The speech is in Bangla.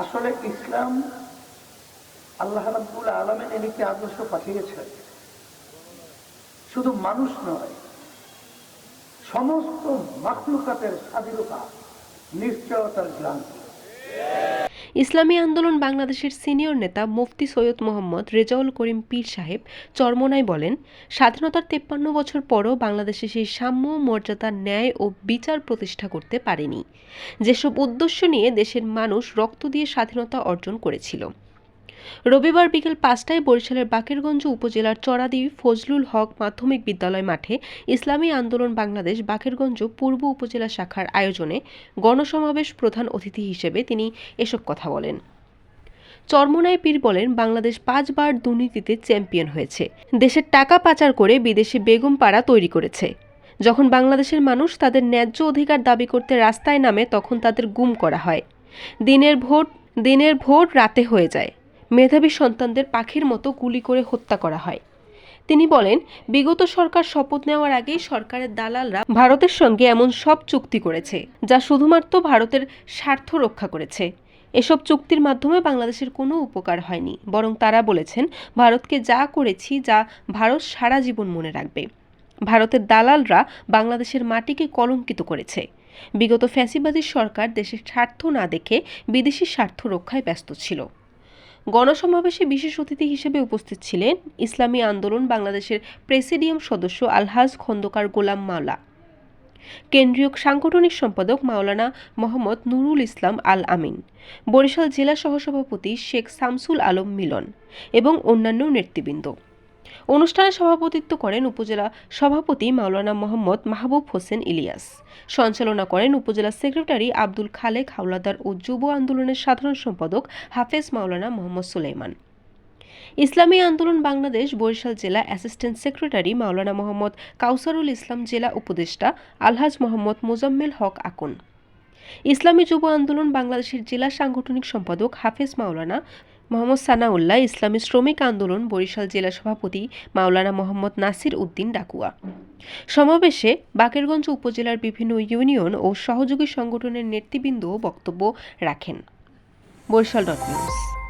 আসলে ইসলাম আল্লাহ রাব্বুল আলামিন এনেকে আদর্শ পাঠিয়েছেন, শুধু মানুষ নয়, সমস্ত মাখলুকাতের স্বাধীনতা, নিশ্চয়তার গ্রান্তি। ইসলামী আন্দোলন বাংলাদেশের সিনিয়র নেতা মুফতি সৈয়দ মোহাম্মদ রেজাউল করিম পীর সাহেব চরমোনাই বলেন, স্বাধীনতার ৫৩ বছর পরও বাংলাদেশে সেই সাম্য, মর্যাদা, ন্যায় ও বিচার প্রতিষ্ঠা করতে পারেনি, যেসব উদ্দেশ্য নিয়ে দেশের মানুষ রক্ত দিয়ে স্বাধীনতা অর্জন করেছিল। রবিবার বিকেল ৫টায় বরিশালের বাকেরগঞ্জ উপজেলার চরাদি ফজলুল হক মাধ্যমিক বিদ্যালয় মাঠে ইসলামী আন্দোলন বাংলাদেশ বাকেরগঞ্জ পূর্ব উপজেলা শাখার আয়োজনে গণসমাবেশ প্রধান অতিথি হিসেবে তিনি এসব কথা বলেন। চরমোনাই পীর বলেন, বাংলাদেশ ৫ বার দুর্নীতিতে চ্যাম্পিয়ন হয়েছে, দেশের টাকা পাচার করে বিদেশে বেগম পাড়া তৈরি করেছে। যখন বাংলাদেশের মানুষ তাদের ন্যায্য অধিকার দাবি করতে রাস্তায় নামে, তখন তাদের গুম করা হয়। দিনের ভোট রাতে হয়ে যায়। মেধাবী সন্তানদের পাখির মতো গুলি করে হত্যা করা হয়। তিনি বলেন, বিগত সরকার শপথ নেওয়ার আগেই সরকারের দালালরা ভারতের সঙ্গে এমন সব চুক্তি করেছে, যা শুধুমাত্র ভারতের স্বার্থ রক্ষা করেছে। এসব চুক্তির মাধ্যমে বাংলাদেশের কোনো উপকার হয়নি, বরং তারা বলেছেন, ভারতকে যা করেছি, যা ভারত সারা জীবন মনে রাখবে। ভারতের দালালরা বাংলাদেশের মাটিকে কলঙ্কিত করেছে। বিগত ফ্যাসিবাদী সরকার দেশের স্বার্থ না দেখে বিদেশি স্বার্থ রক্ষায় ব্যস্ত ছিল। গণসমাবেশে বিশেষ অতিথি হিসেবে উপস্থিত ছিলেন ইসলামী আন্দোলন বাংলাদেশের প্রেসিডিয়াম সদস্য আলহাজ খন্দকার গোলাম মাওলা, কেন্দ্রীয় সাংগঠনিক সম্পাদক মাওলানা মোহাম্মদ নুরুল ইসলাম আল আমিন, বরিশাল জেলা সহসভাপতি শেখ শামসুল আলম মিলন এবং অন্যান্য নেতৃবৃন্দ। অনুষ্ঠানে সভাপতিত্ব করেন উপজেলা সভাপতি মাওলানা মোহাম্মদ মাহবুব হোসেন ইলিয়াস। সঞ্চালনা করেন উপজেলা সেক্রেটারি আব্দুল খালেক হাওলাদার ও যুব আন্দোলনের সাধারণ সম্পাদক হাফেজ মাওলানা মোহাম্মদ সুলাইমান। ইসলামী আন্দোলন বাংলাদেশ বরিশাল জেলা অ্যাসিস্ট্যান্ট সেক্রেটারি মাওলানা মোহাম্মদ কাউসারুল ইসলাম, জেলা উপদেষ্টা আলহাজ মোহাম্মদ মোজাম্মেল হক আকন। ইসলামী যুব আন্দোলন বাংলাদেশের জেলা সাংগঠনিক সম্পাদক হাফেজ মাওলানা মোহাম্মদ সানাউল্লাহ, ইসলামী শ্রমিক আন্দোলন বরিশাল জেলা সভাপতি মাওলানা মোহাম্মদ নাসির উদ্দিন ডাকুয়া। সমাবেশে বাকেরগঞ্জ উপজেলার বিভিন্ন ইউনিয়ন ও সহযোগী সংগঠনের নেতৃবৃন্দও বক্তব্য রাখেন। বরিশাল.নিউজ।